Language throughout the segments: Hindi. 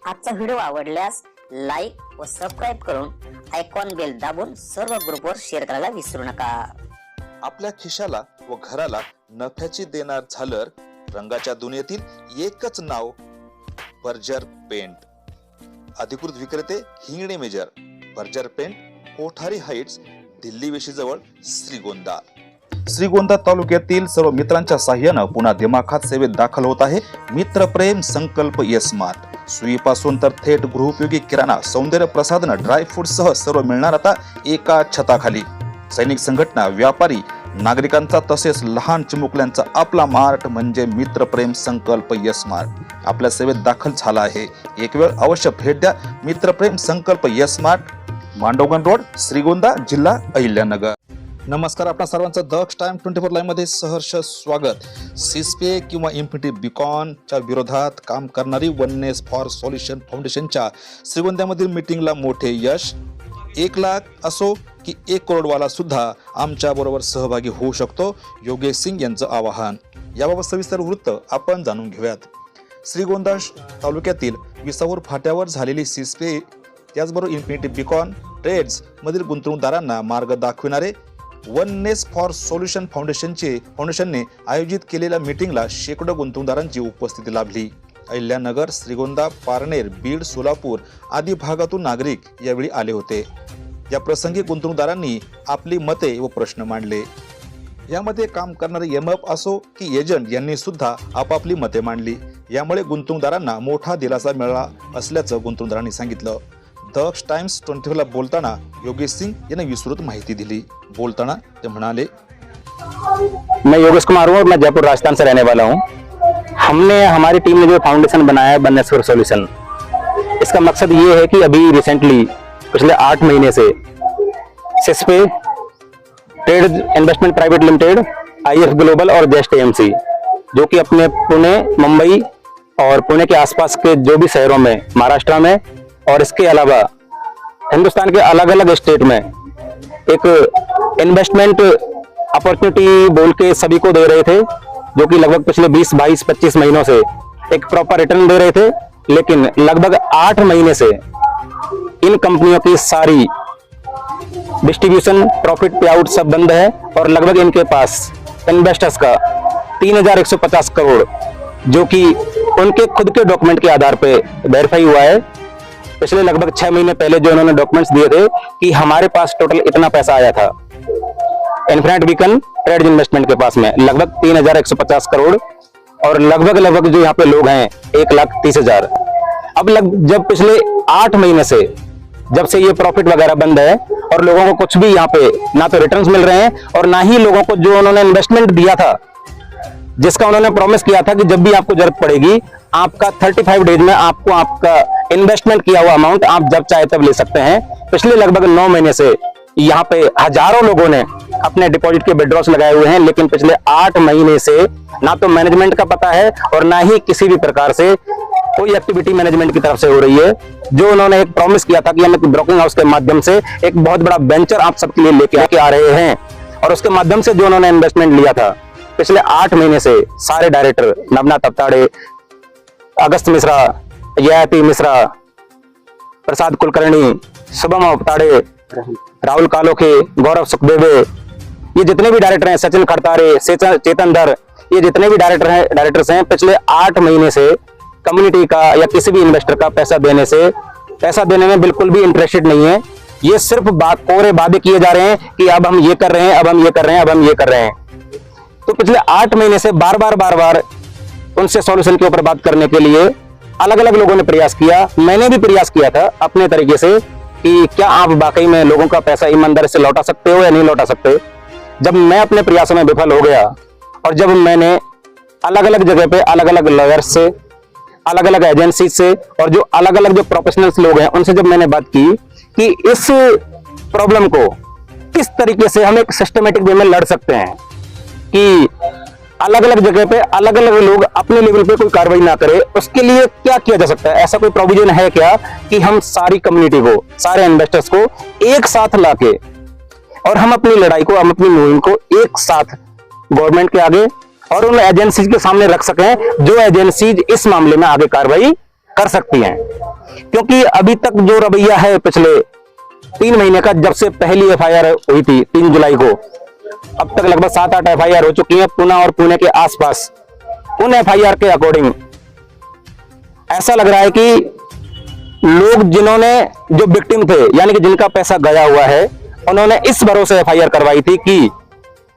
आजचा व्हिडिओ आवडल्यास लाईक व सबस्क्राईब करून आयकॉन बेल दाबून सर्व ग्रुपवर शेअर करायला विसरू नका। आपल्या खिशाला व घराला नफ्याची देणार झालर रंगाच्या दुनियेतील एकच नाव बर्जर पेंट। अधिकृत विक्रेते Hingane major, Berger paint, Kothari heights, Delhi वेशीजवळ, श्रीगोंदा। श्रीगोंदा तालुक्यातील सर्व मित्रांच्या साह्यानं पुन्हा दिमाखात सेवेत दाखल होत आहे मित्रप्रेम संकल्प स्मार्ट। सुईपासून तर थेट गृहोपयोगी किराणा, सौंदर्य प्रसाधन, ड्राय फ्रूट सह सर्व मिळणार आता एका छताखाली। सैनिक संघटना, व्यापारी, नागरिकांचा तसेच लहान चिमुकल्यांचा आपला मार्ट म्हणजे मित्रप्रेम संकल्प स्मार्ट आपल्या सेवेत दाखल झाला आहे। एक वेळ अवश्य भेट द्या मित्रप्रेम संकल्प स्मार्ट, मांडवगण रोड, श्रीगोंदा, जिल्हा अहिल्यानगर। नमस्कार, आपणा सर्वांचं दक्ष टाइम 24 लाईव्ह मध्ये सहर्ष स्वागत। सिस्पे किंवा इन्फिनिटी बीकॉनच्या विरोधात काम करणारी वननेस फॉर सोल्युशन फाउंडेशनच्या श्रीगोंद्यामधील मीटिंगला मोठे यश। 1 लाख असो की 1 करोडवाला सुद्धा आमच्या बरोबर सहभागी होऊ शकतो, योगेश सिंग यांचं आवाहन। याबाबत सविस्तर वृत्त आपण जाणून घेऊयात। श्रीगोंदा तालुक्यातील विसापूर फाट्यावर झालेली सिस्पे त्याचबरोबर इन्फिनिटी बीकॉन ट्रेड्स मधील गुंतवणूकदारांना मार्ग दाखविणारे वननेस फॉर सोल्युशन फाउंडेशनने आयोजित केलेल्या मीटिंगला शेकडो गुंतवणूकदारांची उपस्थिती लाभली। अहिल्यानगर, श्रीगोंदा, पारनेर, बीड, सोलापूर आदी भागातून नागरिक यावेळी आले होते। या प्रसंगी गुंतवणूकदारांनी आपली मते व प्रश्न मांडले। यामध्ये काम करणारे एमएफ असो की एजंट यांनी सुद्धा आपापली मते मांडली। यामुळे गुंतवणूकदारांना मोठा दिलासा मिळाला असल्याचं गुंतवणूकदारांनी सांगितलं। दक्ष टाइम्स 24 ला बोलताना योगेश सिंग यांनी विस्तृत माहिती दिली। बोलताना ते म्हणाले, मैं योगेश कुमार हूँ और मैं जयपुर राजस्थान से रहने वाला हूँ। हमारी टीम ने जो फाउंडेशन बनाया है वननेस फॉर सोल्यूशन, इसका मकसद ये है कि अभी रिसेंटली पिछले 8 महीने से सिस्पे, trade investment private limited, IF global और जेस्ट एएमसी जो कि अपने पुणे, मुंबई और पुणे के आसपास के जो भी शहरों में, महाराष्ट्र में और इसके अलावा हिंदुस्तान के अलग अलग स्टेट में एक इन्वेस्टमेंट अपॉर्चुनिटी बोल के सभी को दे रहे थे, जो कि लगभग पिछले 20, 22, 25 महीनों से एक प्रॉपर रिटर्न दे रहे थे। लेकिन लगभग 8 महीने से इन कंपनियों की सारी डिस्ट्रीब्यूशन, प्रॉफिट पे आउट सब बंद है और लगभग इनके पास इन्वेस्टर्स का 3150 करोड़ जो कि उनके खुद के डॉक्यूमेंट के आधार पे वेरीफाई हुआ है। पिछले लगभग 6 महीने पहले जो उन्होंने डॉक्यूमेंट्स दिए थे कि हमारे पास टोटल इतना पैसा आया था इन्फिनिटी बीकन ट्रेड इन्वेस्टमेंट के पास में लगभग 3150 करोड़ और लगभग जो यहाँ पे लोग हैं 1,30,000। अब जब पिछले 8 महीने से जब से ये प्रॉफिट वगैरह बंद है और लोगों को कुछ भी यहाँ पे ना तो रिटर्न्स मिल रहे हैं और ना ही लोगों को जो उन्होंने इन्वेस्टमेंट दिया था, जिसका उन्होंने प्रॉमिस किया था कि जब भी आपको जरूरत पड़ेगी आपका 35 डेज में आपको आपका इन्वेस्टमेंट किया हुआ अमाउंट आप जब चाहे तब ले सकते हैं। पिछले लगभग 9 महीने से यहाँ पे हजारों लोगों ने अपने डिपॉजिट के विड्रॉल्स लगाए हुए हैं, लेकिन पिछले 8 महीने से ना तो मैनेजमेंट का पता है और ना ही किसी भी प्रकार से कोई एक्टिविटी मैनेजमेंट की तरफ से हो रही है। जो उन्होंने एक प्रॉमिस किया था कि हम एक ब्रोकिंग हाउस के माध्यम से एक बहुत बड़ा वेंचर आप सबके लिए लेके आ रहे हैं और उसके माध्यम से जो उन्होंने इन्वेस्टमेंट लिया था पिछले 8 महीने से सारे डायरेक्टर नवनाथ अवताड़े, अगस्त मिश्रा, ययाति मिश्रा, प्रसाद कुलकर्णी, शुभम अवताड़े, राहुल कालोखे, गौरव सुखदेवे, ये जितने भी डायरेक्टर हैं, सचिन खड़तारे, चेतन धर, ये जितने भी डायरेक्टर्स हैं पिछले 8 महीने से कम्युनिटी का या किसी भी इन्वेस्टर का पैसा देने में बिल्कुल भी इंटरेस्टेड नहीं है। ये सिर्फ कोरे वादे किए जा रहे हैं कि अब हम ये कर रहे हैं, अब हम ये कर रहे हैं, अब हम ये कर रहे हैं। तो पिछले 8 महीने से बार बार उनसे सॉल्यूशन के ऊपर बात करने के लिए अलग अलग लोगों ने प्रयास किया। मैंने भी प्रयास किया था अपने तरीके से कि क्या आप वाकई में लोगों का पैसा ईमानदारी से लौटा सकते हो या नहीं लौटा सकते। जब मैं अपने प्रयासों में विफल हो गया और जब मैंने अलग अलग जगह पे अलग अलग लॉयर्स से, अलग अलग एजेंसी से और जो अलग अलग जो प्रोफेशनल्स लोग हैं उनसे जब मैंने बात की कि इस प्रॉब्लम को किस तरीके से हम एक सिस्टमेटिक वे में लड़ सकते हैं कि अलग अलग जगह पे अलग अलग लोग अपने लेवल पे कोई कार्रवाई ना करे, उसके लिए क्या किया जा सकता है। ऐसा कोई प्रोविजन है क्या कि हम सारी कम्युनिटी को, सारे इन्वेस्टर्स को एक साथ लाके और हम अपनी लड़ाई को, हम अपनी मुहिम को एक साथ गवर्नमेंट के आगे और उन एजेंसीज के सामने रख सकें जो एजेंसीज इस मामले में आगे कार्रवाई कर सकती हैं, क्योंकि अभी तक जो रवैया है पिछले 3 महीने का, जब से पहली एफआईआर हुई थी 3 जुलाई को, अब तक लगभग 7-8 एफआईआर हो चुकी हैं पुणे और पुणे के आसपास। उन एफआईआर के अकॉर्डिंग ऐसा लग रहा है कि लोग जिन्होंने, जो विक्टिम थे यानी कि जिनका पैसा गया हुआ है, उन्होंने इस भरोसे एफआईआर करवाई थी कि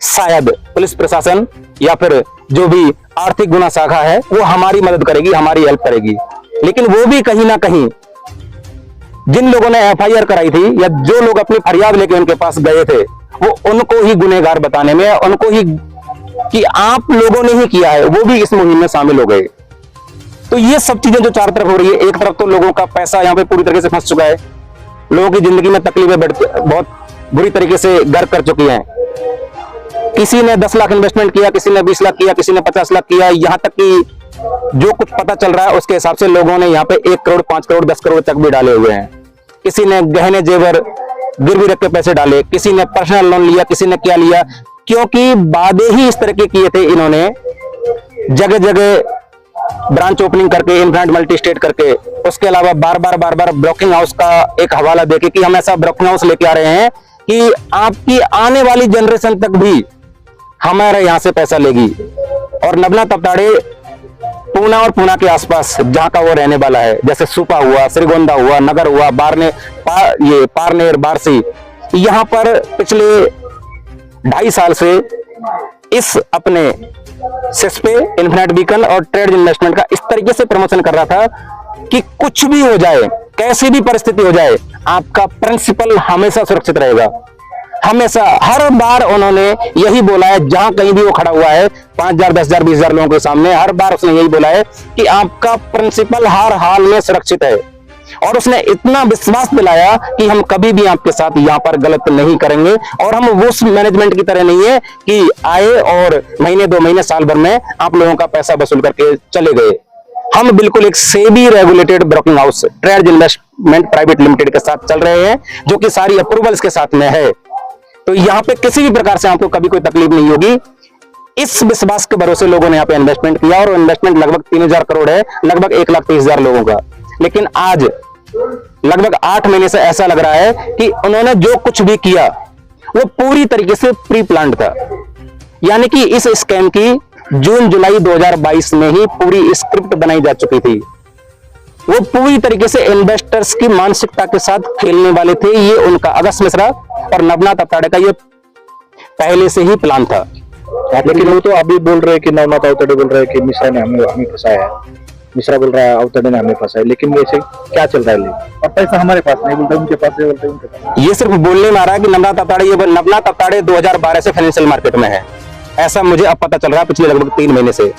शायद पुलिस प्रशासन या फिर जो भी आर्थिक गुना शाखा है वो हमारी मदद करेगी, हमारी हेल्प करेगी। लेकिन वो भी कहीं ना कहीं जिन लोगों ने एफआईआर कराई थी या जो लोग अपनी फरियाद लेके उनके पास गए थे, वो उनको ही गुनहगार बताने में, उनको ही कि आप लोगों ने ही किया है, वो भी इस मुहिम में शामिल हो गए। तो ये सब चीजें जो चारों तरफ हो रही है, एक तरफ तो लोगों का पैसा यहाँ पे पूरी तरीके से फंस चुका है, लोगों की जिंदगी में तकलीफें बहुत बुरी तरीके से गर्क कर चुकी हैं। किसी ने 10 लाख इन्वेस्टमेंट किया, किसी ने 20 लाख किया, किसी ने 50 लाख किया, यहाँ तक कि जो कुछ पता चल रहा है उसके हिसाब से लोगों ने यहाँ पे 1 करोड़, 5 करोड़, 10 करोड़ तक भी डाले हुए हैं। किसी ने गहने जेवर गिरवी रख के पैसे डाले, किसी ने पर्सनल लोन लिया, किसी ने क्या लिया, क्योंकि वादे ही इस तरह के किए थे इन्होंने, जगह जगह ब्रांच ओपनिंग करके, इन्फ्रांट मल्टी स्टेट करके, उसके अलावा बार बार ब्रोकिंग हाउस का एक हवाला देके कि हम ऐसा ब्रोकिंग हाउस लेके आ रहे हैं कि आपकी आने वाली जनरेशन तक भी हमारे यहां से पैसा लेगी। और नवनाथ अवताड़े पूना और पूना के आसपास जहां का वो रहने वाला है, जैसे सुपा हुआ, श्रीगोंदा हुआ, नगर हुआ, पारनेर, बारसी, यहां पर पिछले 2.5 साल से इस अपने सिस्पे, इन्फिनिट बीकन और ट्रेड इन्वेस्टमेंट का इस तरीके से प्रमोशन कर रहा था कि कुछ भी हो जाए, कैसी भी परिस्थिति हो जाए, आपका प्रिंसिपल हमेशा सुरक्षित रहेगा। हमेशा, हर बार उन्होंने यही बोला है, जहां कहीं भी वो खड़ा हुआ है 5,000, 10,000, 20,000 लोगों के सामने, हर बार उसने यही बोला है कि आपका प्रिंसिपल हर हाल में सुरक्षित है। और उसने इतना विश्वास दिलाया कि हम कभी भी आपके साथ यहां पर गलत नहीं करेंगे, और हम उस मैनेजमेंट की तरह नहीं है कि आए और महीने, 2 महीने, साल भर में आप लोगों का पैसा वसूल करके चले गए। हम बिल्कुल एक SEBI regulated broking house, trade investment private limited के साथ चल रहे हैं, जो कि सारी अप्रूवल्स के साथ में है। तो यहाँ पे किसी भी प्रकार से आपको कभी कोई तकलीफ नहीं होगी। इस विश्वास के भरोसे लोगों ने यहाँ पे इन्वेस्टमेंट किया, और इन्वेस्टमेंट लगभग 3,000 करोड़ है, लगभग 1,30,000 लोगों का। लेकिन आज लगभग 8 महीने से ऐसा लग रहा है कि उन्होंने जो कुछ भी किया वो पूरी तरीके से प्री प्लान्ड था। यानी कि इस स्कैम की जून जुलाई 2022 में ही पूरी स्क्रिप्ट बनाई जा चुकी थी। वो पूरी तरीके से इन्वेस्टर्स की मानसिकता के साथ खेलने वाले थे। ये उनका, अगस्त मिश्रा और नवनाथ अवताड़े का ये पहले से ही प्लान था। लेकिन वो तो अभी बोल रहे हैं कि नवनाथ अवताड़े बोल रहे हैं कि मिश्रा ने हमें फंसाया है, मिश्रा बोल रहा है अवताड़े ने हमें फंसाया, लेकिन वैसे क्या चल रहा है? और पैसा हमारे पास नहीं, बोलते उनके पास है, बोलते उनके पास। ये सिर्फ बोलने में आ रहा है कि नवनाथ अवताड़े 2012 से फाइनेंशियल मार्केट में है, ऐसा मुझे अब पता चल रहा है पिछले लगभग 3 महीने से।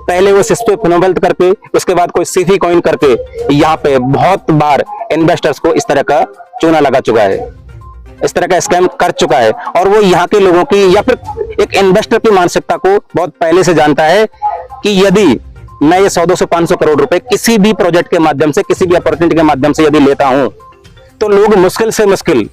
पहले वो सिस्पे फिनोवेल्थ करके, उसके बाद कोई सीफी कॉइन करके यहाँ पे बहुत बार इन्वेस्टर्स को इस तरह का चूना लगा चुका है, इस तरह का स्कैम कर चुका है। और वो यहाँ के लोगों की या फिर एक इन्वेस्टर की मानसिकता को बहुत पहले से जानता है कि यदि मैं ये 100-200, 500 करोड़ रुपए किसी भी प्रोजेक्ट के माध्यम से, किसी भी अपॉर्चुनिटी के माध्यम से यदि लेता हूं, तो लोग मुश्किल से मुश्किल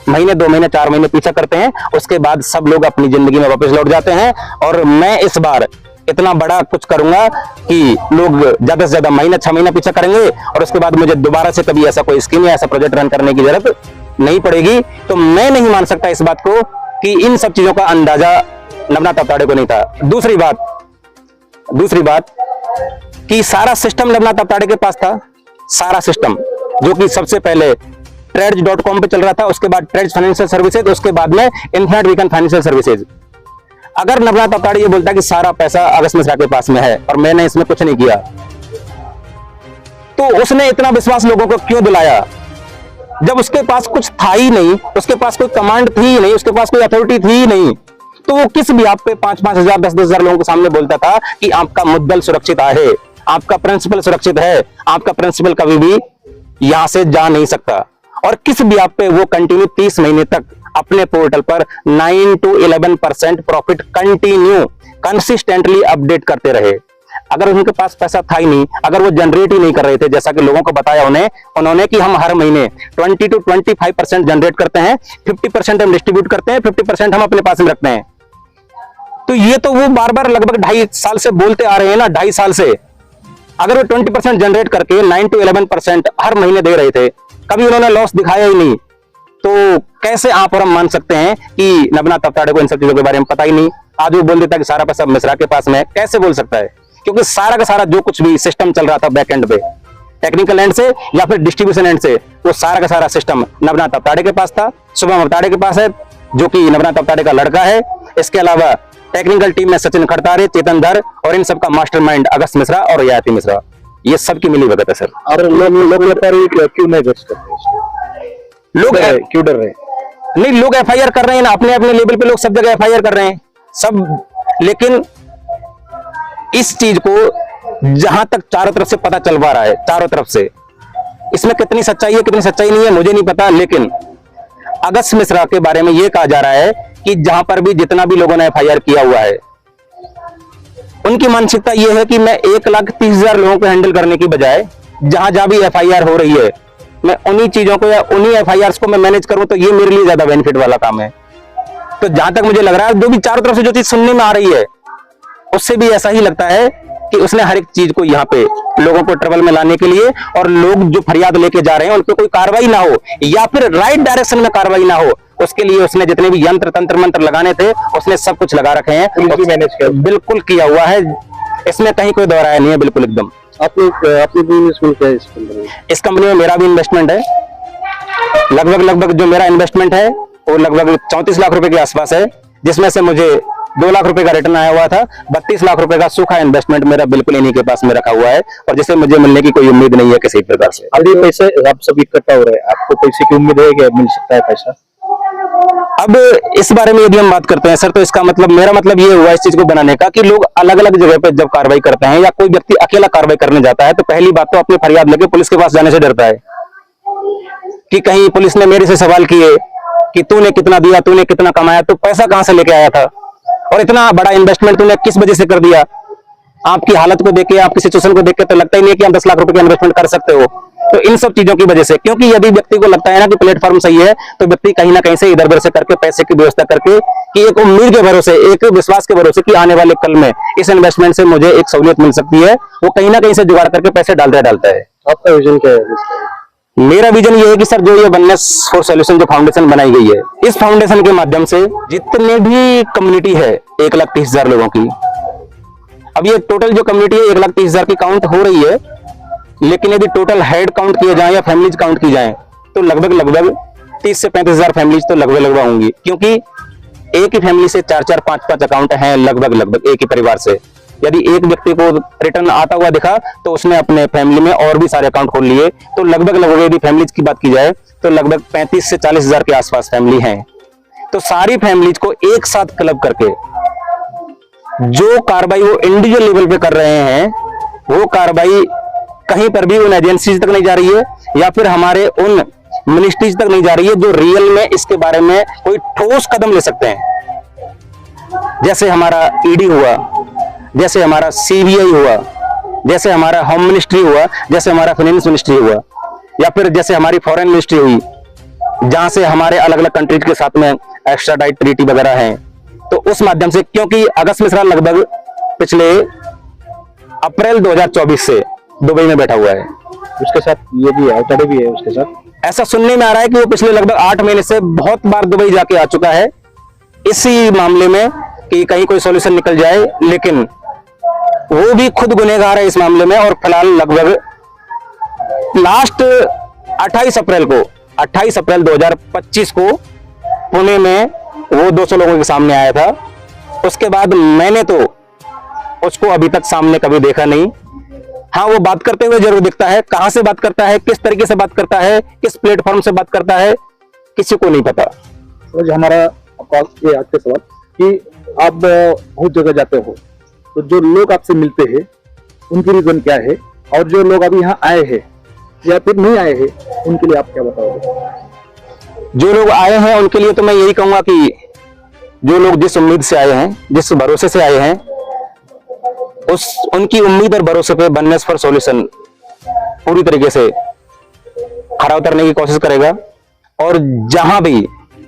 महीने, 2 महीने, 4 महीने पीछा करते हैं, उसके बाद सब लोग अपनी जिंदगी में वापस लौट जाते हैं। और मैं इस बार इतना बड़ा कुछ करूंगा कि लोग ज्यादा से ज्यादा महीना, 6 महीना पीछा करेंगे, और उसके बाद मुझे दोबारा से कभी ऐसा कोई स्कीम या ऐसा प्रोजेक्ट रन करने की जरूरत नहीं पड़ेगी। तो मैं नहीं मान सकता इस बात को कि इन सब चीजों का अंदाजा नवनाथ अवताड़े को नहीं था। दूसरी बात कि सारा सिस्टम नवनाथ अवताड़े के पास था, सारा सिस्टम, जो कि सबसे पहले ट्रेड्स.com पे चल रहा था, उसके बाद ट्रेड्स फाइनेंशियल सर्विसेज, उसके बाद में इन्फिनिट बीकन फाइनेंशियल सर्विसेज। अगर नवनाथ अवताड़े ये बोलता कि सारा पैसा अगस्त मिश्रा के पास में है और मैंने इसमें कुछ नहीं किया, तो उसने इतना विश्वास लोगों को क्यों दिलाया जब उसके पास कुछ था ही नहीं, उसके पास कोई कमांड थी ही नहीं, उसके पास कोई अथॉरिटी थी ही नहीं। तो वो किस भी आप पे 5-5 हजार, 10-10 हजार लोगों के सामने बोलता था कि आपका मुद्दल सुरक्षित है, आपका प्रिंसिपल सुरक्षित है, आपका प्रिंसिपल कभी भी यहां से जा नहीं सकता। और किस भी आप पे वो कंटिन्यू 30 महीने तक अपने पोर्टल पर 9 to 11% profit continue consistently update करते रहे। अगर उनके पास पैसा था ही नहीं, अगर वो जनरेट ही नहीं कर रहे थे, जैसा कि लोगों को बताया उन्होंने कि हम हर महीने 20 to 25% जनरेट करते हैं, 50% हम डिस्ट्रीब्यूट करते हैं, 50% हम अपने पास में रखते हैं। तो ये तो वो बार बार लगभग 2.5 साल से बोलते आ रहे हैं ना, 2.5 साल से अगर वो 20% जनरेट करके 9 to 11% हर महीने दे रहे थे, कभी उन्होंने लॉस दिखाया ही नहीं, तो कैसे आप और हम मान सकते हैं कि नवनाथ अवताड़े को इन सब चीजों के बारे में पता ही नहीं? आज वो बोल देता है कि सारा पैसा मिश्रा के पास में है। कैसे बोल सकता है? क्योंकि सारा का सारा जो कुछ भी सिस्टम चल रहा था बैक एंड पे, टेक्निकल एंड से या फिर डिस्ट्रीब्यूशन एंड से, वो सारा का सारा सिस्टम नवनाथ अवताड़े के पास था, शुभम अवताड़े के पास है, जो कि नवनाथ अवताड़े का लड़का है। इसके अलावा टेक्निकल टीम में सचिन खड़तारे, चेतन धर और इन सबका मास्टरमाइंड अगस्त मिश्रा और ययाति मिश्रा, ये सबकी मिली भगत है सर। और लोग व्यापारी क्यों नहीं दर्ज करते? लोग क्यों डर रहे हैं? नहीं, लोग एफआईआर कर रहे हैं ना, अपने अपने लेवल पे लोग सब जगह एफआईआर कर रहे हैं सब, लेकिन इस चीज को जहां तक चारों तरफ से पता चल पा रहा है, चारों तरफ से, इसमें कितनी सच्चाई है कितनी सच्चाई नहीं है मुझे नहीं पता, लेकिन अगस्त मिश्रा के बारे में यह कहा जा रहा है कि जहां पर भी जितना भी लोगों ने एफआईआर किया हुआ है, उनकी मानसिकता यह है कि मैं 1,30,000 लोगों को हैंडल करने की बजाय जहां जहां भी एफआईआर हो रही है, मैं उन्हीं चीजों को या उन्हीं एफआईआर को मैं मैनेज करूं, तो ये मेरे लिए ज्यादा बेनिफिट वाला काम है। तो जहां तक मुझे लग रहा है, जो भी चारों तरफ से जो चीज सुनने में आ रही है, उससे भी ऐसा ही लगता है कि उसने हर एक चीज को यहाँ पे लोगों को ट्रबल में लाने के लिए, और लोग जो फरियाद लेके जा रहे हैं उन पे कोई कार्रवाई ना हो या फिर राइट डायरेक्शन में कार्रवाई ना हो, उसके लिए उसने जितने भी यंत्र तंत्र मंत्र लगाने थे उसने सब कुछ लगा रखे हैं, मैनेज किया, बिल्कुल किया हुआ है, इसमें कहीं कोई दोहराया नहीं है, बिल्कुल एकदम। इस कंपनी में मेरा भी इन्वेस्टमेंट है, लगभग जो मेरा इन्वेस्टमेंट है वो लगभग 34 लाख रुपए के आसपास है, जिसमें से मुझे 2 लाख रुपए का रिटर्न आया हुआ था। 32 लाख रुपए का सूखा इन्वेस्टमेंट मेरा बिल्कुल इन्हीं के पास में रखा हुआ है, और जिसे मुझे मिलने की कोई उम्मीद नहीं है किसी प्रकार से। अभी पैसे आप सब इकट्ठा हो रहे हैं, आपको पैसे की उम्मीद है कि मिल सकता है पैसा? अब इस बारे में यदि हम बात करते हैं सर, तो इसका मतलब, मेरा मतलब ये हुआ इस चीज को बनाने का कि लोग अलग अलग जगह पे जब कार्रवाई करते हैं या कोई व्यक्ति अकेला कार्रवाई करने जाता है, तो पहली बात तो अपनी फरियाद लेके पुलिस के पास जाने से डरता है कि कहीं पुलिस ने मेरे से सवाल किए कि तूने कितना दिया, तूने कितना कमाया, तो पैसा कहां से लेके आया था, और इतना बड़ा इन्वेस्टमेंट तूने किस वजह से कर दिया। आपकी हालत को देख के, आपकी सिचुएशन को देख के तो लगता ही नहीं है कि हम 10 लाख रुपए का इन्वेस्टमेंट कर सकते हो। तो इन सब चीजों की वजह से, क्योंकि यदि व्यक्ति को लगता है ना कि प्लेटफॉर्म सही है, तो व्यक्ति कहीं ना कहीं से इधर उधर से करके पैसे की व्यवस्था करके, कि एक उम्मीद के भरोसे, एक विश्वास के भरोसे कि आने वाले कल में इस इन्वेस्टमेंट से मुझे एक सहूलियत मिल सकती है, वो कहीं ना कहीं से जुगाड़ करके पैसे डालता है। आपका विजन क्या है? मेरा विजन ये है कि सर, जो ये वननेस फॉर सॉल्यूशन जो फाउंडेशन बनाई गई है, इस फाउंडेशन के माध्यम से जितने भी कम्युनिटी है 1,30,000 लोगों की, अब ये टोटल जो कम्युनिटी है 1,30,000 की काउंट हो रही है, लेकिन यदि टोटल हेड काउंट किए जाए या फैमिलीज काउंट की जाए, तो लगभग 30 से 35,000 फैमिलीज तो लगभग होंगी, क्योंकि एक ही फैमिली से 4-4, 5-5 अकाउंट हैं लगभग एक ही परिवार से। यदि एक व्यक्ति को रिटर्न आता हुआ दिखा, तो उसने अपने फैमिली में और भी सारे अकाउंट खोल लिए, तो लगभग यदि फैमिलीज की बात की जाए तो लगभग 35 से 40,000 के आसपास फैमिली हैं। तो सारी फैमिलीज को एक साथ क्लब करके जो कार्रवाई वो इंडिविजुअल लेवल पे कर रहे हैं, वो कार्रवाई कहीं पर भी उन एजेंसीज तक नहीं जा रही है या फिर हमारे उन मिनिस्ट्रीज तक नहीं जा रही है जो रियल में इसके बारे में कोई ठोस कदम ले सकते हैं। जैसे हमारा ईडी हुआ, जैसे हमारा सीबीआई हुआ, जैसे हमारा होम मिनिस्ट्री हुआ, जैसे हमारा फाइनेंस मिनिस्ट्री हुआ, या फिर जैसे हमारी फॉरेन मिनिस्ट्री हुई, जहां से हमारे अलग अलग कंट्रीज के साथ में एक्स्ट्राडाइट ट्रीटी वगैरह है। तो उस माध्यम से, क्योंकि अगस्त मिश्रा लगभग पिछले अप्रैल 2024 से दुबई में बैठा हुआ है, उसके साथ ये भी है, अवताड़े भी है उसके साथ। ऐसा सुनने में आ रहा है कि वो पिछले लगभग 8 महीने से बहुत बार दुबई जाके आ चुका है इसी मामले में कि कहीं कोई सॉल्यूशन निकल जाए, लेकिन वो भी खुद गुनहगार है इस मामले में। और फिलहाल लगभग लास्ट 28 अप्रैल 2025 को पुणे में वो 200 लोगों के सामने आया था। उसके बाद मैंने तो उसको अभी तक सामने कभी देखा नहीं। हाँ, वो बात करते हुए जरूर दिखता है, कहां से बात करता है, किस तरीके से बात करता है, किस प्लेटफॉर्म से बात करता है, किसी को नहीं पता। तो हमारा ये आज का सवाल कि आप बहुत जगह जाते हो, तो जो लोग आपसे मिलते हैं उनकी रीजन क्या है, और जो लोग अभी यहाँ आए हैं या फिर नहीं आए हैं, उनके लिए आप क्या बताओगे? जो लोग आए हैं उनके लिए तो मैं यही कहूंगा कि जो लोग जिस उम्मीद से आए हैं, जिस भरोसे से आए हैं, उनकी उम्मीद और भरोसे पे वननेस फॉर सॉल्यूशन पूरी तरीके से खरा उतरने की कोशिश करेगा। और जहां भी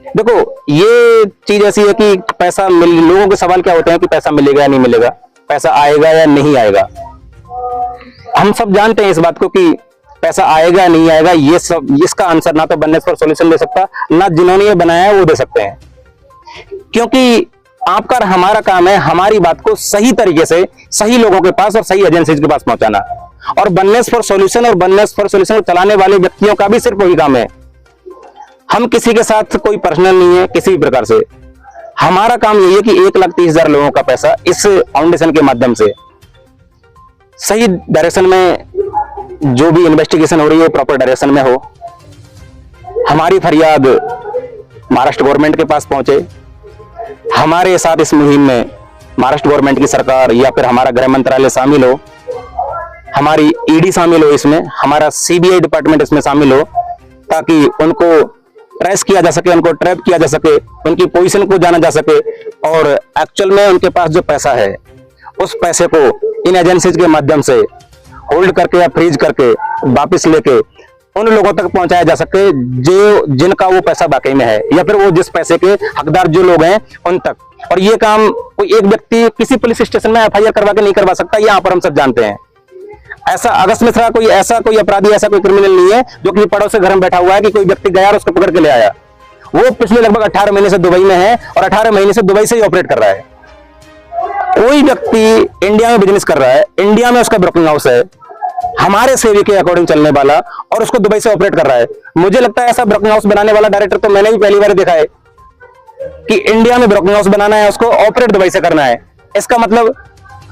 देखो, ये चीज ऐसी है कि पैसा लोगों के सवाल क्या होते हैं कि पैसा मिलेगा या नहीं मिलेगा, पैसा आएगा या नहीं आएगा। हम सब जानते हैं इस बात को कि पैसा आएगा नहीं आएगा, ये सब इसका आंसर ना तो बननेस फॉर सॉल्यूशन दे सकता, ना जिन्होंने ये बनाया है वो दे सकते हैं। क्योंकि आपका और हमारा काम है हमारी बात को सही तरीके से सही लोगों के पास और सही एजेंसीज के पास पहुंचाना। और बननेस फॉर सॉल्यूशन और बननेस फॉर सॉल्यूशन को चलाने वाले व्यक्तियों का भी सिर्फ वही काम है। हम किसी के साथ कोई पर्सनल नहीं है किसी भी प्रकार से। हमारा काम यही है कि 1,30,000 लोगों का पैसा इस फाउंडेशन के माध्यम से सही डायरेक्शन में, जो भी इन्वेस्टिगेशन हो रही है प्रॉपर डायरेक्शन में हो। हमारी फरियाद महाराष्ट्र गवर्नमेंट के पास पहुंचे। हमारे साथ इस मुहिम में महाराष्ट्र गवर्नमेंट की सरकार या फिर हमारा गृह मंत्रालय शामिल हो, हमारी ईडी शामिल हो, इसमें हमारा सीबीआई डिपार्टमेंट इसमें शामिल हो, ताकि उनको ट्रेस किया जा सके, उनको ट्रैप किया जा सके, उनकी पोजीशन को जाना जा सके और एक्चुअल में उनके पास जो पैसा है उस पैसे को इन एजेंसीज के माध्यम से होल्ड करके या फ्रीज करके वापस लेके उन लोगों तक पहुंचाया जा सके जो जिनका वो पैसा बाकी में है, या फिर वो जिस पैसे के हकदार जो लोग हैं उन तक। और ये काम कोई एक व्यक्ति किसी पुलिस स्टेशन में एफआईआर करवा के नहीं करवा सकता, यहाँ पर हम सब जानते हैं। ऐसा अगस्त मिश्रा कोई अपराधी, ऐसा कोई क्रिमिनल नहीं है जो कि पड़ोस से घर में बैठा हुआ है कि कोई व्यक्ति गया और उसको पकड़ के ले आया। वो पिछले लगभग 18 महीने से दुबई में है और 18 महीने से दुबई से ही ऑपरेट कर रहा है। कोई व्यक्ति इंडिया में बिजनेस कर रहा है, इंडिया में उसका ब्रोकिंग हाउस है, हमारे सेवी के अकॉर्डिंग चलने वाला, और उसको दुबई से ऑपरेट कर रहा है। मुझे लगता है ऐसा ब्रोकिंग हाउस बनाने वाला डायरेक्टर तो मैंने भी पहली बार देखा है कि इंडिया में ब्रोकिंग हाउस बनाना है, उसको ऑपरेट दुबई से करना है। इसका मतलब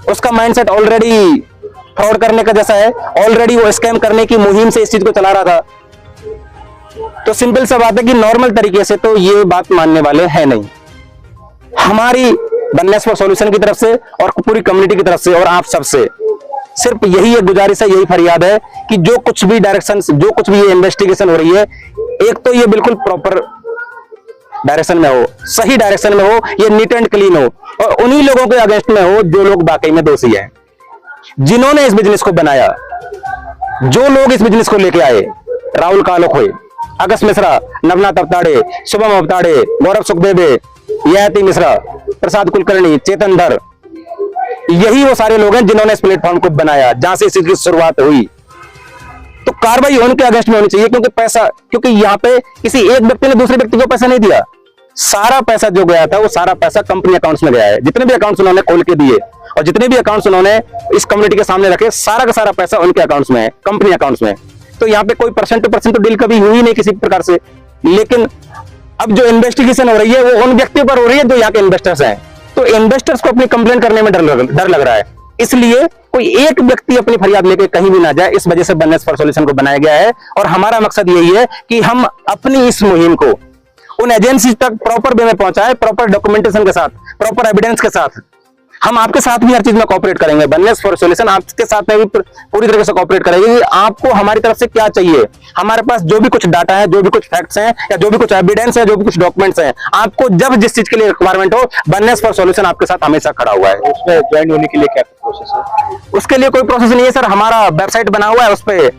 उसका माइंडसेट ऑलरेडी फ्रॉड करने का जैसा है, ऑलरेडी वो स्कैम करने की मुहिम से इस चीज को चला रहा था। तो सिंपल सा बात है कि नॉर्मल तरीके से तो ये बात मानने वाले हैं नहीं। हमारी बननेस फॉर सॉल्यूशन की तरफ से और पूरी कम्युनिटी की तरफ से और आप सबसे सिर्फ यही एक गुजारिश है, यही फरियाद है कि जो कुछ भी डायरेक्शन, जो कुछ भी ये इन्वेस्टिगेशन हो रही है, एक तो ये बिल्कुल प्रॉपर डायरेक्शन में हो, सही डायरेक्शन में हो, ये नीट एंड क्लीन हो और उन्हीं लोगों के अगेंस्ट में हो जो लोग वाकई में दोषी हैं, जिन्होंने इस बिजनेस को बनाया, जो लोग इस बिजनेस को लेके आए। राहुल कालोखोए, अगस्त मिश्रा, नवनाथ अवताड़े, शुभम अवताड़े, गौरव सुखदेवे, ययाति मिश्रा, प्रसाद कुलकर्णी, चेतन धर, यही वो सारे लोग हैं जिन्होंने इस प्लेटफॉर्म को बनाया, जहां से इसकी शुरुआत हुई। तो कार्रवाई उनके अगेंस्ट में होनी चाहिए, क्योंकि पैसा, क्योंकि यहाँ पे किसी एक व्यक्ति ने दूसरे व्यक्ति को पैसा नहीं दिया। सारा पैसा जो गया था वो सारा पैसा कंपनी अकाउंट्स में गया है। जितने भी अकाउंट्स उन्होंने खोल के दिए और जितने भी अकाउंट्स उन्होंने इस कम्युनिटी के सामने रखे, सारा का सारा पैसा उनके अकाउंट्स में है, कंपनी अकाउंट्स में। तो यहाँ पे कोई परसेंट टू परसेंट तो डील कभी हुई नहीं किसी प्रकार से। लेकिन अब जो इन्वेस्टिगेशन हो रही है वो उन व्यक्तियों पर हो रही है जो यहाँ के इन्वेस्टर्स हैं। तो इन्वेस्टर्स को अपनी कंप्लेंट करने में डर लग रहा है, इसलिए कोई एक व्यक्ति अपनी फरियाद लेके कहीं भी ना जाए। इस वजह से बननेस फॉर सॉल्यूशन को बनाया गया है और हमारा मकसद यही है कि हम अपनी इस मुहिम को उन एजेंसी तक प्रॉपर वे में पहुंचाए, प्रॉपर डॉक्यूमेंटेशन के साथ, प्रॉपर एविडेंस के साथ। हम आपके साथ भी हर चीज में कोऑपरेट करेंगे। बननेस फॉर सॉल्यूशन आपके साथ में भी पूरी तरीके से कोऑपरेट करेगी कि आपको हमारी तरफ से क्या चाहिए। हमारे पास जो भी कुछ डाटा है, जो भी कुछ फैक्ट्स हैं, या जो भी कुछ एविडेंस है, जो भी कुछ डॉक्यूमेंट्स हैं, आपको जब जिस चीज के लिए रिक्वायरमेंट हो, बननेस फॉर सॉल्यूशन आपके साथ हमेशा खड़ा हुआ है। उसमें ज्वाइन होने के लिए क्या प्रोसेस है? उसके लिए कोई प्रोसेस नहीं है सर। हमारा वेबसाइट बना हुआ है, उस पर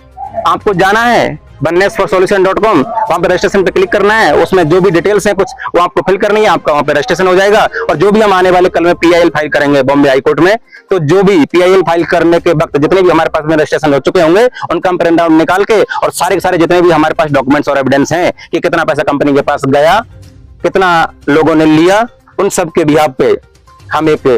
आपको जाना है bannessforsolution.com, वहां पे रजिस्ट्रेशन पे क्लिक करना है। उसमें जो भी डिटेल्स हैं कुछ वो आपको फिल करनी है, आपका वहां पे रजिस्ट्रेशन हो जाएगा। और जो भी हम आने वाले कल में PIL फाइल करेंगे बॉम्बे हाई कोर्ट में, तो जो भी PIL फाइल करने के वक्त जितने भी हमारे पास में रजिस्ट्रेशन हो चुके होंगे, उनका हम प्रिंट आउट निकाल के और सारे के सारे जितने भी हमारे पास डॉक्यूमेंट्स और एविडेंस हैं कि कितना पैसा कंपनी के पास गया, कितना लोगों ने लिया, उन सब के बिहाफ पे हम एक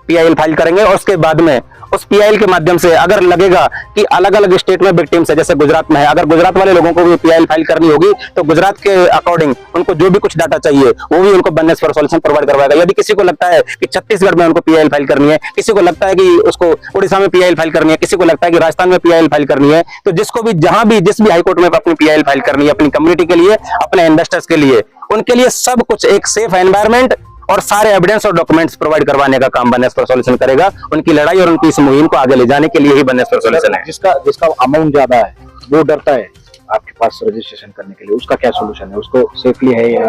PIL फाइल करेंगे। और उसके बाद में उस PIL के माध्यम से अगर लगेगा कि अलग अलग स्टेट में विक्टिम्स है, जैसे गुजरात में है, अगर गुजरात वाले लोगों को भी PIL फाइल करनी होगी तो गुजरात के अकॉर्डिंग उनको जो भी कुछ डाटा चाहिए वो भी उनको बननेस फॉर सॉल्यूशन प्रोवाइड करवाएगा। यदि किसी को लगता है कि छत्तीसगढ़ में उनको PIL फाइल करनी है, किसी को लगता है कि उसको उड़ीसा में PIL फाइल करनी है, किसी को लगता है कि राजस्थान में PIL फाइल करनी है, तो जिसको भी जहां भी जिस भी हाईकोर्ट में अपनी PIL फाइल करनी है, अपनी कम्युनिटी के लिए, अपने इन्वेस्टर्स के लिए, उनके लिए सब कुछ एक सेफ एनवायरमेंट और सारे एविडेंस और डॉक्यूमेंट्स प्रोवाइड करवाने का काम बननेस फॉर सॉल्यूशन करेगा। उनकी लड़ाई और उनकी इस मुहिम को आगे ले जाने के लिए ही बननेस फॉर सॉल्यूशन है। जिसका अमाउंट ज्यादा है वो डरता है आपके पास रजिस्ट्रेशन करने के लिए, उसका क्या सोल्यूशन है? उसको सेफली है या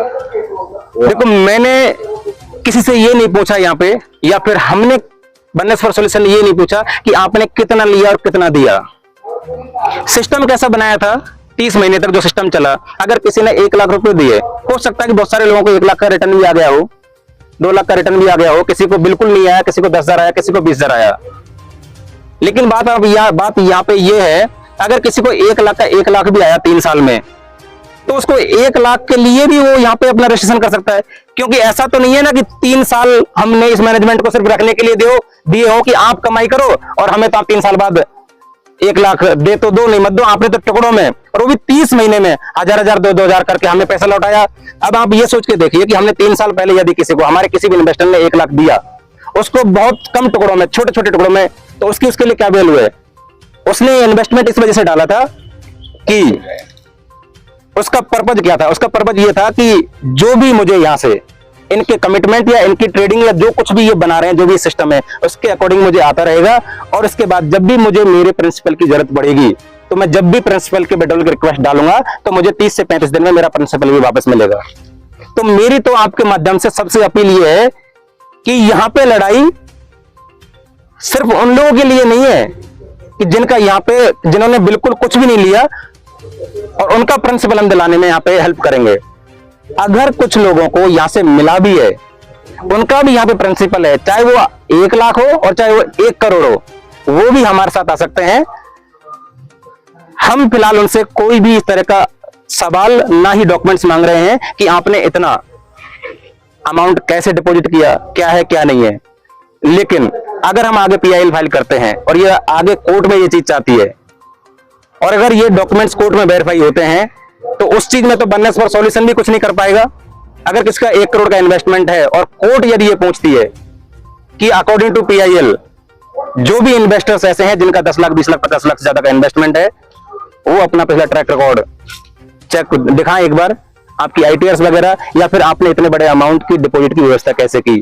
देखो, मैंने किसी से ये नहीं पूछा यहाँ पे, या फिर हमने बननेस फॉर सॉल्यूशन ये नहीं पूछा कि आपने कितना लिया और कितना दिया। सिस्टम कैसा बनाया था, 30 महीने तक जो सिस्टम चला, अगर किसी ने 1 लाख रुपए दिए, हो सकता है कि बहुत सारे लोगों को 1 लाख का रिटर्न भी आ गया हो, 2 लाख का रिटर्न भी आ गया हो, किसी को बिल्कुल नहीं आया, किसी को 10,000 आया, किसी को 20,000 आया। लेकिन बात यहाँ पे ये है, अगर किसी को 1 लाख का 1 लाख भी आया 3 साल में, तो उसको 1 लाख के लिए भी वो यहाँ पे अपना रजिस्ट्रेशन कर सकता है। क्योंकि ऐसा तो नहीं है ना कि 3 साल हमने इस मैनेजमेंट को सिर्फ रखने के लिए दिए हो कि आप कमाई करो और हमें तो आप 3 साल बाद 1 लाख दे तो दो, नहीं मत दो, आपने तो टुकड़ों में, और वो भी 30 महीने में 1000 2 हजार करके हमने पैसा लौटाया। अब आप ये सोच के देखिए कि हमने 3 साल पहले यदि किसी को, हमारे किसी भी इन्वेस्टर ने 1 लाख दिया, उसको बहुत कम टुकड़ों में, छोटे छोटे टुकड़ों में, तो उसके लिए क्या वैल्यू है? उसने इन्वेस्टमेंट इस वजह से डाला था कि उसका पर्पज क्या था? उसका पर्पज ये था कि जो भी मुझे यहां से इनके कमिटमेंट या इनकी ट्रेडिंग या जो कुछ भी ये बना रहे हैं, जो भी सिस्टम है, उसके अकॉर्डिंग मुझे आता रहेगा। और इसके बाद जब भी मुझे मेरे प्रिंसिपल की जरूरत पड़ेगी, तो मैं जब भी प्रिंसिपल के विड्रॉल की रिक्वेस्ट डालूंगा, तो मुझे 30 से 35 दिन में मेरा प्रिंसिपल भी वापस मिलेगा। तो मेरी तो आपके माध्यम से सबसे अपील ये है कि यहां पे लड़ाई सिर्फ उन लोगों के लिए नहीं है कि जिन्होंने बिल्कुल कुछ भी नहीं लिया और उनका प्रिंसिपल हम दिलाने में यहाँ पे हेल्प करेंगे। अगर कुछ लोगों को यहां से मिला भी है, उनका भी यहाँ पे प्रिंसिपल है, चाहे वो 1 लाख हो और चाहे वो 1 करोड़ हो, वो भी हमारे साथ आ सकते हैं। हम फिलहाल उनसे कोई भी इस तरह का सवाल, ना ही डॉक्यूमेंट्स मांग रहे हैं कि आपने इतना अमाउंट कैसे डिपॉजिट किया, क्या है क्या नहीं है। लेकिन अगर हम आगे PIL फाइल करते हैं और ये आगे कोर्ट में ये चीज चाहती है, और अगर ये डॉक्यूमेंट्स कोर्ट में वेरीफाई होते हैं, तो उस चीज में तो वननेस फॉर सॉल्यूशन भी कुछ नहीं कर पाएगा। अगर किसका 1 करोड़ का इन्वेस्टमेंट है और कोर्ट यदि ये पूछती है कि अकॉर्डिंग टू PIL जो भी इन्वेस्टर्स ऐसे हैं जिनका 10 लाख 20 लाख 50 लाख से ज्यादा का इन्वेस्टमेंट है, वो अपना पिछला ट्रैक रिकॉर्ड चेक दिखाएं एक बार, आपकी ITRs वगैरह, या फिर आपने इतने बड़े अमाउंट की डिपॉजिट की व्यवस्था कैसे की।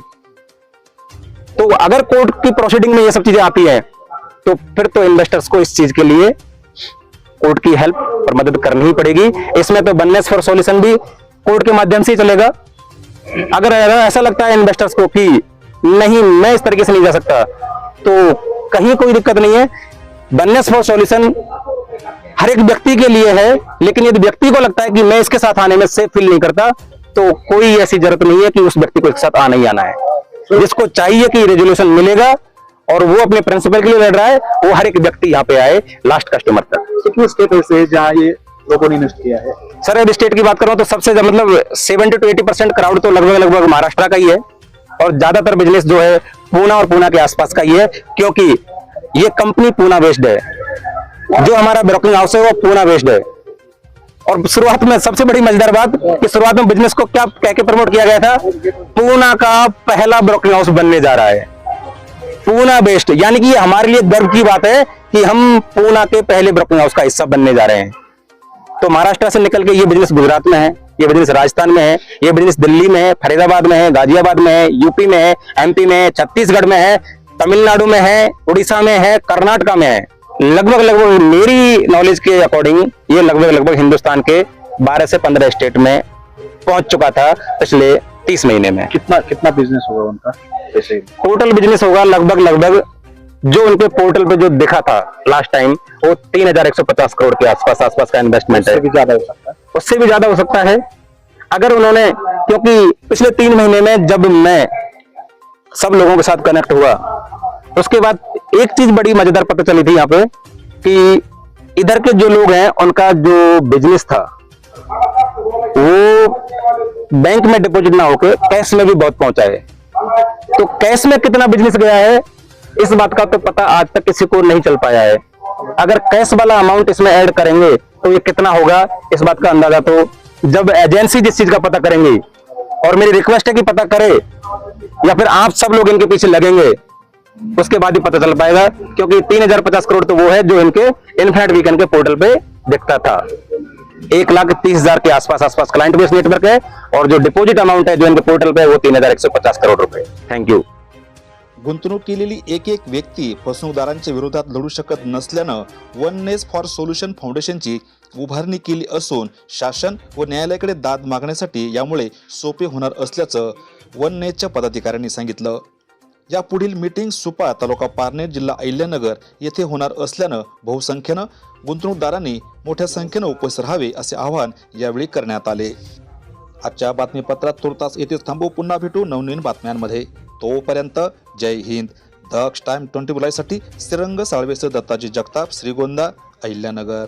तो अगर कोर्ट की प्रोसीडिंग में ये सब चीजें आती हैं, तो फिर तो इन्वेस्टर्स को इस चीज के लिए कोर्ट की हेल्प और मदद करनी ही पड़ेगी। इसमें तो वननेस फॉर सॉल्यूशन भी कोर्ट के माध्यम से ही चलेगा। अगर ऐसा लगता है इन्वेस्टर्स को कि नहीं, मैं इस तरीके से नहीं जा सकता, तो कहीं कोई दिक्कत नहीं है। वननेस फॉर सॉल्यूशन हर एक व्यक्ति के लिए है, लेकिन यदि व्यक्ति को लगता है कि मैं इसके साथ आने में सेफ फील नहीं करता, तो कोई ऐसी जरूरत नहीं है कि उस व्यक्ति को इसके साथ आना ही आना है। जिसको चाहिए कि रेजोल्यूशन मिलेगा और वो अपने प्रिंसिपल के लिए लड़ रहा है, वो हर एक व्यक्ति यहाँ पे आए लास्ट कस्टमर तक। कितने स्टेट ऐसे हैं जहाँ ये लोगों ने इन्वेस्ट किया है? सर यदि स्टेट की बात करूं तो सबसे मतलब 70 to 80% क्राउड तो लगभग महाराष्ट्र का ही है, और ज्यादातर बिजनेस जो है पूना और पूना के आसपास का ही है, क्योंकि ये कंपनी पूना बेस्ड है। जो हमारा ब्रोकिंग हाउस है वो पूना बेस्ड है। और शुरुआत में सबसे बड़ी मजेदार बात कि शुरुआत में बिजनेस को क्या कह के प्रमोट किया गया था, पूना का पहला ब्रोकिंग हाउस बनने जा रहा है, पूना बेस्ड। यानी कि ये हमारे लिए गर्व की बात है कि हम पूना के पहले ब्रोकिंग हाउस का हिस्सा बनने जा रहे हैं। तो महाराष्ट्र से निकल के ये बिजनेस गुजरात में है, ये बिजनेस राजस्थान में है, ये बिजनेस दिल्ली में है, फरीदाबाद में है, गाजियाबाद में है, यूपी में है, MP में है, छत्तीसगढ़ में है, तमिलनाडु में है, उड़ीसा में है, कर्नाटका में है। लगभग मेरी नॉलेज के अकॉर्डिंग ये लगभग हिंदुस्तान के 12 से 15 स्टेट में पहुंच चुका था पिछले 30 महीने में। कितना बिजनेस होगा उनका? ऐसे टोटल बिजनेस होगा लगभग जो उनके पोर्टल पे जो दिखा था लास्ट टाइम, वो 3150 करोड़ के आसपास का इन्वेस्टमेंट है। उससे भी ज्यादा हो सकता है, उससे भी ज्यादा हो सकता है अगर उन्होंने, क्योंकि पिछले 3 महीने में जब मैं सब लोगों के साथ कनेक्ट हुआ, उसके बाद एक चीज बड़ी मजेदार पता चली थी यहाँ पे कि इधर के जो लोग हैं उनका जो बिजनेस था वो बैंक में डिपॉजिट ना होकर कैश में भी बहुत पहुंचा है। तो कैश में कितना बिजनेस गया है इस बात का तो पता आज तक किसी को नहीं चल पाया है। अगर कैश वाला अमाउंट इसमें ऐड करेंगे तो ये कितना होगा, इस बात का अंदाजा तो जब एजेंसी जिस चीज का पता करेंगे, और मेरी रिक्वेस्ट है कि पता करे या फिर आप सब लोग इनके पीछे लगेंगे, उसके बाद ही पता चल पाएगा। क्योंकि 3050 करोड़ तो वो है जो इनके इन्फिनिट वीकेंड के पोर्टल पे दिखता था। 1,30,000 के आसपास क्लाइंट बेस नेटवर्क है, और जो डिपॉजिट अमाउंट है जो इनके पोर्टल पे वो 3150 करोड़ रुपए। Thank you. गुंतवणूक केलेली एक व्यक्ती फसवणूकदारांच्या विरोधात लढू शकत नसल्यानं वननेस फॉर सोल्युशन फाउंडेशनची उभारणी केली असून शासन व न्यायालयाकडे दाद मागण्यासाठी यामुळे सोपे होणार असल्याचं वननेसच्या पदाधिकाऱ्यांनी सांगितलं। या पुढील मीटिंग सुपा तालुका पारनेर जिल्हा अहिल्यानगर येथे होणार असल्यानं बहुसंख्येनं गुंतवणूकदारांनी मोठ्या संख्येनं उपस्थित राहावे असे आवाहन यावेळी करण्यात आले। आजच्या बातमीपत्रात तुर्तास येथेच थांबू, पुन्हा भेटू नवनवीन बातम्यांमध्ये। तोपर्यंत जय हिंद, दक्ष टाइम 24 साठी श्रीरंग साळवेसह दत्ताजी जगताप, श्रीगोंदा, अहिल्यानगर.